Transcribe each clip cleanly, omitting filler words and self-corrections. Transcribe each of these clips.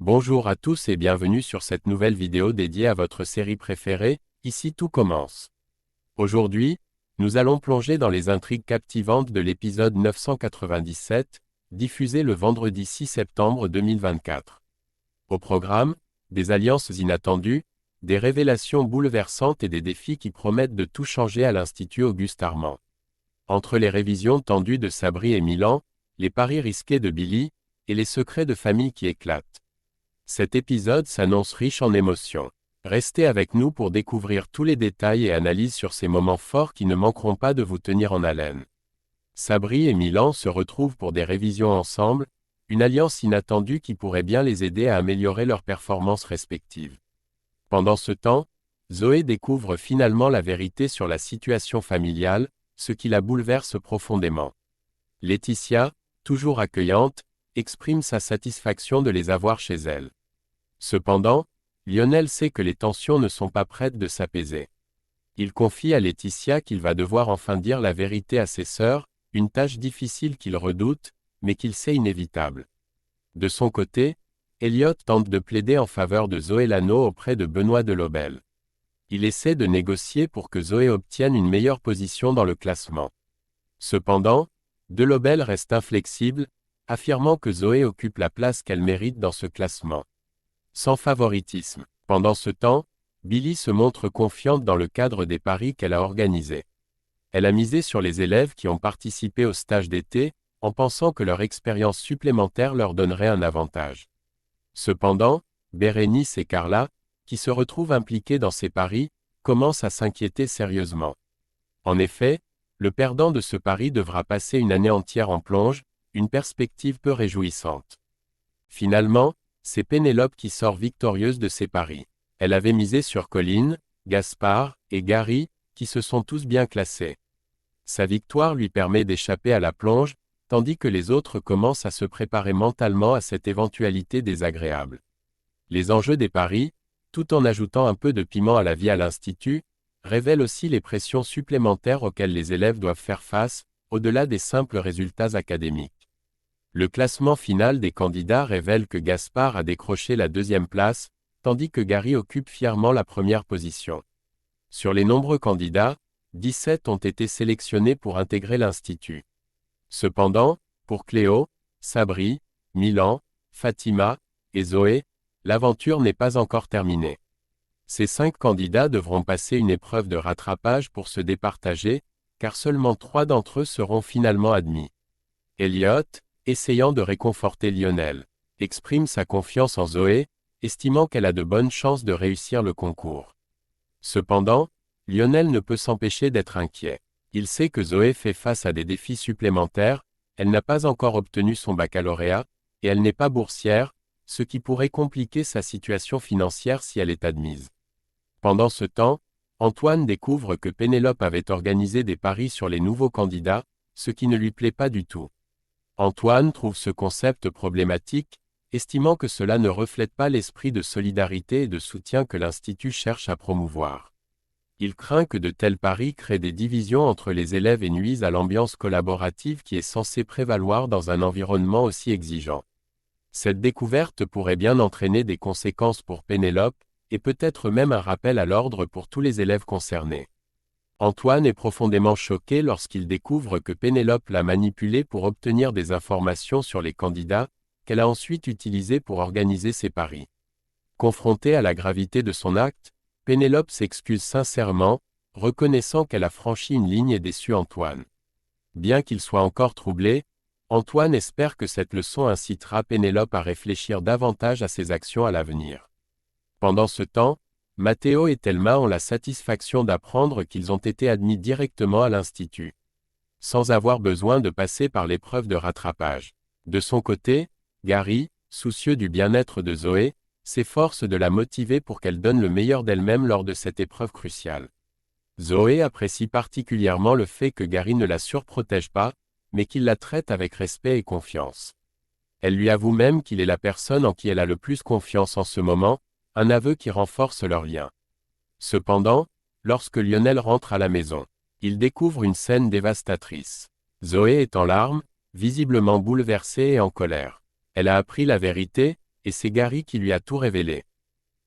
Bonjour à tous et bienvenue sur cette nouvelle vidéo dédiée à votre série préférée, Ici tout commence. Aujourd'hui, nous allons plonger dans les intrigues captivantes de l'épisode 997, diffusé le vendredi 6 septembre 2024. Au programme, des alliances inattendues, des révélations bouleversantes et des défis qui promettent de tout changer à l'Institut Auguste Armand. Entre les révisions tendues de Sabri et Milan, les paris risqués de Billy, et les secrets de famille qui éclatent. Cet épisode s'annonce riche en émotions. Restez avec nous pour découvrir tous les détails et analyses sur ces moments forts qui ne manqueront pas de vous tenir en haleine. Sabri et Milan se retrouvent pour des révisions ensemble, une alliance inattendue qui pourrait bien les aider à améliorer leurs performances respectives. Pendant ce temps, Zoé découvre finalement la vérité sur la situation familiale, ce qui la bouleverse profondément. Laetitia, toujours accueillante, exprime sa satisfaction de les avoir chez elle. Cependant, Lionel sait que les tensions ne sont pas prêtes de s'apaiser. Il confie à Laetitia qu'il va devoir enfin dire la vérité à ses sœurs, une tâche difficile qu'il redoute, mais qu'il sait inévitable. De son côté, Elliot tente de plaider en faveur de Zoé Lano auprès de Benoît Delobel. Il essaie de négocier pour que Zoé obtienne une meilleure position dans le classement. Cependant, Delobel reste inflexible, affirmant que Zoé occupe la place qu'elle mérite dans ce classement. Sans favoritisme. Pendant ce temps, Billy se montre confiante dans le cadre des paris qu'elle a organisés. Elle a misé sur les élèves qui ont participé au stage d'été, en pensant que leur expérience supplémentaire leur donnerait un avantage. Cependant, Bérénice et Carla, qui se retrouvent impliquées dans ces paris, commencent à s'inquiéter sérieusement. En effet, le perdant de ce pari devra passer une année entière en plonge, une perspective peu réjouissante. Finalement, c'est Pénélope qui sort victorieuse de ses paris. Elle avait misé sur Colline, Gaspard et Gary, qui se sont tous bien classés. Sa victoire lui permet d'échapper à la plonge, tandis que les autres commencent à se préparer mentalement à cette éventualité désagréable. Les enjeux des paris, tout en ajoutant un peu de piment à la vie à l'Institut, révèlent aussi les pressions supplémentaires auxquelles les élèves doivent faire face, au-delà des simples résultats académiques. Le classement final des candidats révèle que Gaspard a décroché la deuxième place, tandis que Gary occupe fièrement la première position. Sur les nombreux candidats, 17 ont été sélectionnés pour intégrer l'Institut. Cependant, pour Cléo, Sabri, Milan, Fatima et Zoé, l'aventure n'est pas encore terminée. Ces 5 candidats devront passer une épreuve de rattrapage pour se départager, car seulement 3 d'entre eux seront finalement admis. Elliot, essayant de réconforter Lionel, exprime sa confiance en Zoé, estimant qu'elle a de bonnes chances de réussir le concours. Cependant, Lionel ne peut s'empêcher d'être inquiet. Il sait que Zoé fait face à des défis supplémentaires, elle n'a pas encore obtenu son baccalauréat, et elle n'est pas boursière, ce qui pourrait compliquer sa situation financière si elle est admise. Pendant ce temps, Antoine découvre que Pénélope avait organisé des paris sur les nouveaux candidats, ce qui ne lui plaît pas du tout. Antoine trouve ce concept problématique, estimant que cela ne reflète pas l'esprit de solidarité et de soutien que l'Institut cherche à promouvoir. Il craint que de tels paris créent des divisions entre les élèves et nuisent à l'ambiance collaborative qui est censée prévaloir dans un environnement aussi exigeant. Cette découverte pourrait bien entraîner des conséquences pour Pénélope, et peut-être même un rappel à l'ordre pour tous les élèves concernés. Antoine est profondément choqué lorsqu'il découvre que Pénélope l'a manipulé pour obtenir des informations sur les candidats, qu'elle a ensuite utilisées pour organiser ses paris. Confrontée à la gravité de son acte, Pénélope s'excuse sincèrement, reconnaissant qu'elle a franchi une ligne et déçu Antoine. Bien qu'il soit encore troublé, Antoine espère que cette leçon incitera Pénélope à réfléchir davantage à ses actions à l'avenir. Pendant ce temps, Matteo et Thelma ont la satisfaction d'apprendre qu'ils ont été admis directement à l'Institut, sans avoir besoin de passer par l'épreuve de rattrapage. De son côté, Gary, soucieux du bien-être de Zoé, s'efforce de la motiver pour qu'elle donne le meilleur d'elle-même lors de cette épreuve cruciale. Zoé apprécie particulièrement le fait que Gary ne la surprotège pas, mais qu'il la traite avec respect et confiance. Elle lui avoue même qu'il est la personne en qui elle a le plus confiance en ce moment, un aveu qui renforce leur lien. Cependant, lorsque Lionel rentre à la maison, il découvre une scène dévastatrice. Zoé est en larmes, visiblement bouleversée et en colère. Elle a appris la vérité, et c'est Gary qui lui a tout révélé.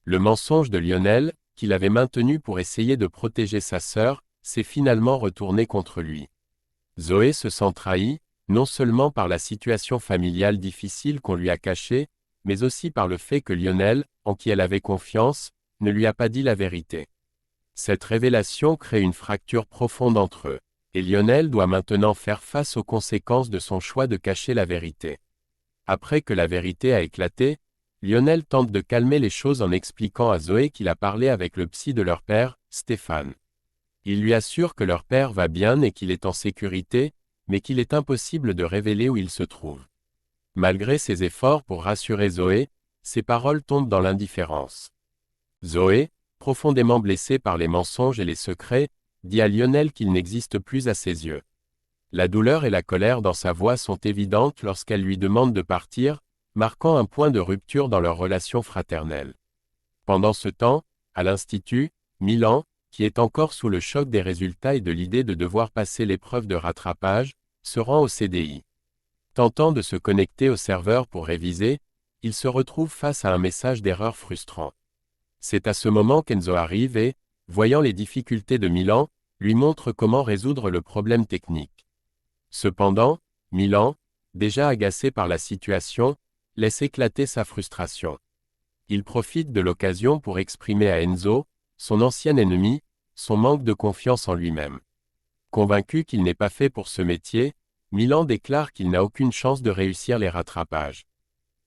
Le mensonge de Lionel, qu'il avait maintenu pour essayer de protéger sa sœur, s'est finalement retourné contre lui. Zoé se sent trahie, non seulement par la situation familiale difficile qu'on lui a cachée, mais aussi par le fait que Lionel, en qui elle avait confiance, ne lui a pas dit la vérité. Cette révélation crée une fracture profonde entre eux, et Lionel doit maintenant faire face aux conséquences de son choix de cacher la vérité. Après que la vérité a éclaté, Lionel tente de calmer les choses en expliquant à Zoé qu'il a parlé avec le psy de leur père, Stéphane. Il lui assure que leur père va bien et qu'il est en sécurité, mais qu'il est impossible de révéler où il se trouve. Malgré ses efforts pour rassurer Zoé, ses paroles tombent dans l'indifférence. Zoé, profondément blessée par les mensonges et les secrets, dit à Lionel qu'il n'existe plus à ses yeux. La douleur et la colère dans sa voix sont évidentes lorsqu'elle lui demande de partir, marquant un point de rupture dans leur relation fraternelle. Pendant ce temps, à l'Institut, Milan, qui est encore sous le choc des résultats et de l'idée de devoir passer l'épreuve de rattrapage, se rend au CDI. Tentant de se connecter au serveur pour réviser, il se retrouve face à un message d'erreur frustrant. C'est à ce moment qu'Enzo arrive et, voyant les difficultés de Milan, lui montre comment résoudre le problème technique. Cependant, Milan, déjà agacé par la situation, laisse éclater sa frustration. Il profite de l'occasion pour exprimer à Enzo, son ancien ennemi, son manque de confiance en lui-même. Convaincu qu'il n'est pas fait pour ce métier, Milan déclare qu'il n'a aucune chance de réussir les rattrapages.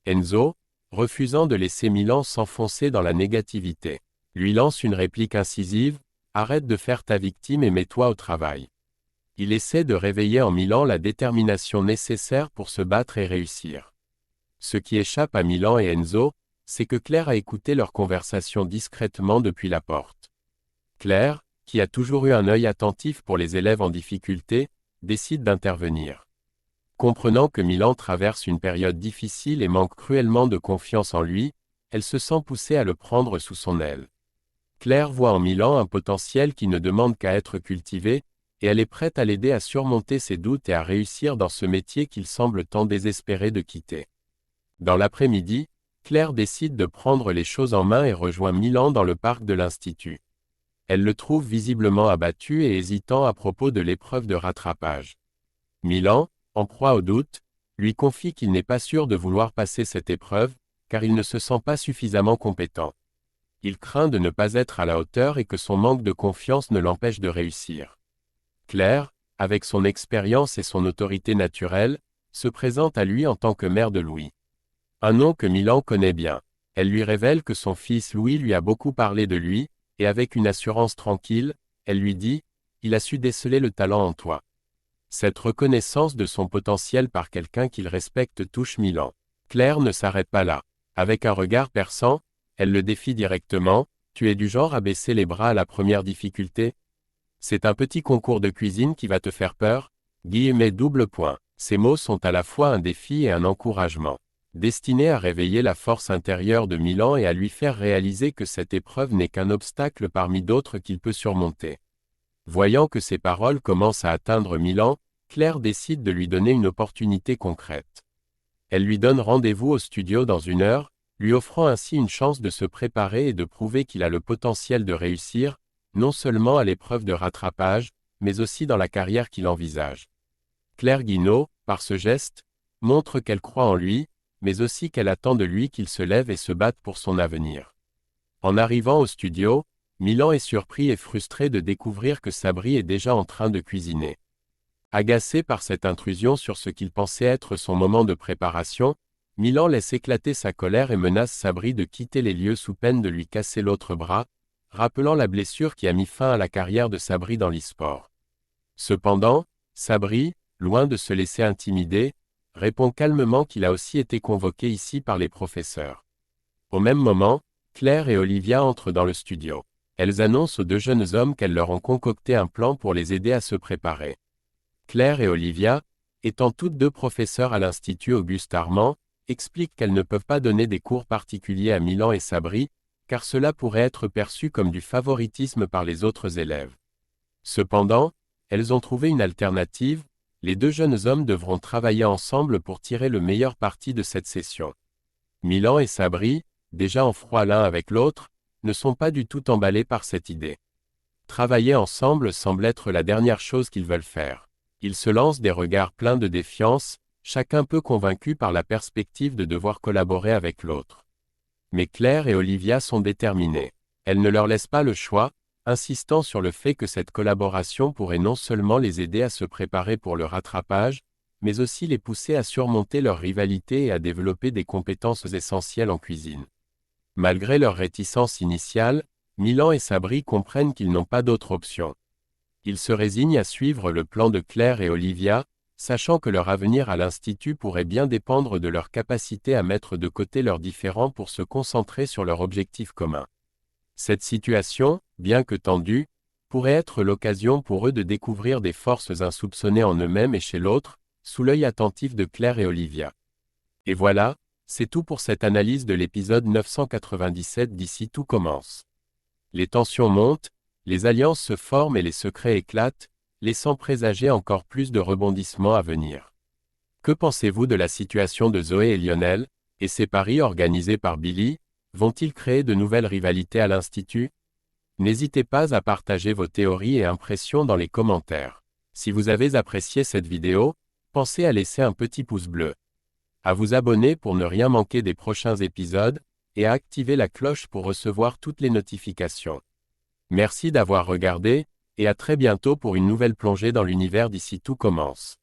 Enzo, refusant de laisser Milan s'enfoncer dans la négativité, lui lance une réplique incisive, « Arrête de faire ta victime et mets-toi au travail ». Il essaie de réveiller en Milan la détermination nécessaire pour se battre et réussir. Ce qui échappe à Milan et Enzo, c'est que Claire a écouté leur conversation discrètement depuis la porte. Claire, qui a toujours eu un œil attentif pour les élèves en difficulté, décide d'intervenir. Comprenant que Milan traverse une période difficile et manque cruellement de confiance en lui, elle se sent poussée à le prendre sous son aile. Claire voit en Milan un potentiel qui ne demande qu'à être cultivé, et elle est prête à l'aider à surmonter ses doutes et à réussir dans ce métier qu'il semble tant désespéré de quitter. Dans l'après-midi, Claire décide de prendre les choses en main et rejoint Milan dans le parc de l'Institut. Elle le trouve visiblement abattu et hésitant à propos de l'épreuve de rattrapage. Milan, en proie au doute, lui confie qu'il n'est pas sûr de vouloir passer cette épreuve, car il ne se sent pas suffisamment compétent. Il craint de ne pas être à la hauteur et que son manque de confiance ne l'empêche de réussir. Claire, avec son expérience et son autorité naturelle, se présente à lui en tant que mère de Louis. Un nom que Milan connaît bien. Elle lui révèle que son fils Louis lui a beaucoup parlé de lui, et avec une assurance tranquille, elle lui dit « Il a su déceler le talent en toi ». Cette reconnaissance de son potentiel par quelqu'un qu'il respecte touche Milan. Claire ne s'arrête pas là. Avec un regard perçant, elle le défie directement « Tu es du genre à baisser les bras à la première difficulté ? C'est un petit concours de cuisine qui va te faire peur ? » Double point. Ces mots sont à la fois un défi et un encouragement, destinés à réveiller la force intérieure de Milan et à lui faire réaliser que cette épreuve n'est qu'un obstacle parmi d'autres qu'il peut surmonter. Voyant que ces paroles commencent à atteindre Milan, Claire décide de lui donner une opportunité concrète. Elle lui donne rendez-vous au studio dans 1 heure, lui offrant ainsi une chance de se préparer et de prouver qu'il a le potentiel de réussir, non seulement à l'épreuve de rattrapage, mais aussi dans la carrière qu'il envisage. Claire Guinaud, par ce geste, montre qu'elle croit en lui, mais aussi qu'elle attend de lui qu'il se lève et se batte pour son avenir. En arrivant au studio, Milan est surpris et frustré de découvrir que Sabri est déjà en train de cuisiner. Agacé par cette intrusion sur ce qu'il pensait être son moment de préparation, Milan laisse éclater sa colère et menace Sabri de quitter les lieux sous peine de lui casser l'autre bras, rappelant la blessure qui a mis fin à la carrière de Sabri dans l'e-sport. Cependant, Sabri, loin de se laisser intimider, répond calmement qu'il a aussi été convoqué ici par les professeurs. Au même moment, Claire et Olivia entrent dans le studio. Elles annoncent aux 2 jeunes hommes qu'elles leur ont concocté un plan pour les aider à se préparer. Claire et Olivia, étant toutes 2 professeurs à l'Institut Auguste Armand, expliquent qu'elles ne peuvent pas donner des cours particuliers à Milan et Sabri, car cela pourrait être perçu comme du favoritisme par les autres élèves. Cependant, elles ont trouvé une alternative, les 2 jeunes hommes devront travailler ensemble pour tirer le meilleur parti de cette session. Milan et Sabri, déjà en froid l'un avec l'autre, ne sont pas du tout emballés par cette idée. Travailler ensemble semble être la dernière chose qu'ils veulent faire. Ils se lancent des regards pleins de défiance, chacun peu convaincu par la perspective de devoir collaborer avec l'autre. Mais Claire et Olivia sont déterminées. Elles ne leur laissent pas le choix, insistant sur le fait que cette collaboration pourrait non seulement les aider à se préparer pour le rattrapage, mais aussi les pousser à surmonter leur rivalité et à développer des compétences essentielles en cuisine. Malgré leur réticence initiale, Milan et Sabri comprennent qu'ils n'ont pas d'autre option. Ils se résignent à suivre le plan de Claire et Olivia, sachant que leur avenir à l'Institut pourrait bien dépendre de leur capacité à mettre de côté leurs différends pour se concentrer sur leur objectif commun. Cette situation, bien que tendue, pourrait être l'occasion pour eux de découvrir des forces insoupçonnées en eux-mêmes et chez l'autre, sous l'œil attentif de Claire et Olivia. Et voilà, c'est tout pour cette analyse de l'épisode 997 d'Ici tout commence. Les tensions montent, les alliances se forment et les secrets éclatent, laissant présager encore plus de rebondissements à venir. Que pensez-vous de la situation de Zoé et Lionel, et ces paris organisés par Billy, vont-ils créer de nouvelles rivalités à l'Institut? N'hésitez pas à partager vos théories et impressions dans les commentaires. Si vous avez apprécié cette vidéo, pensez à laisser un petit pouce bleu, à vous abonner pour ne rien manquer des prochains épisodes, et à activer la cloche pour recevoir toutes les notifications. Merci d'avoir regardé, et à très bientôt pour une nouvelle plongée dans l'univers d'Ici tout commence.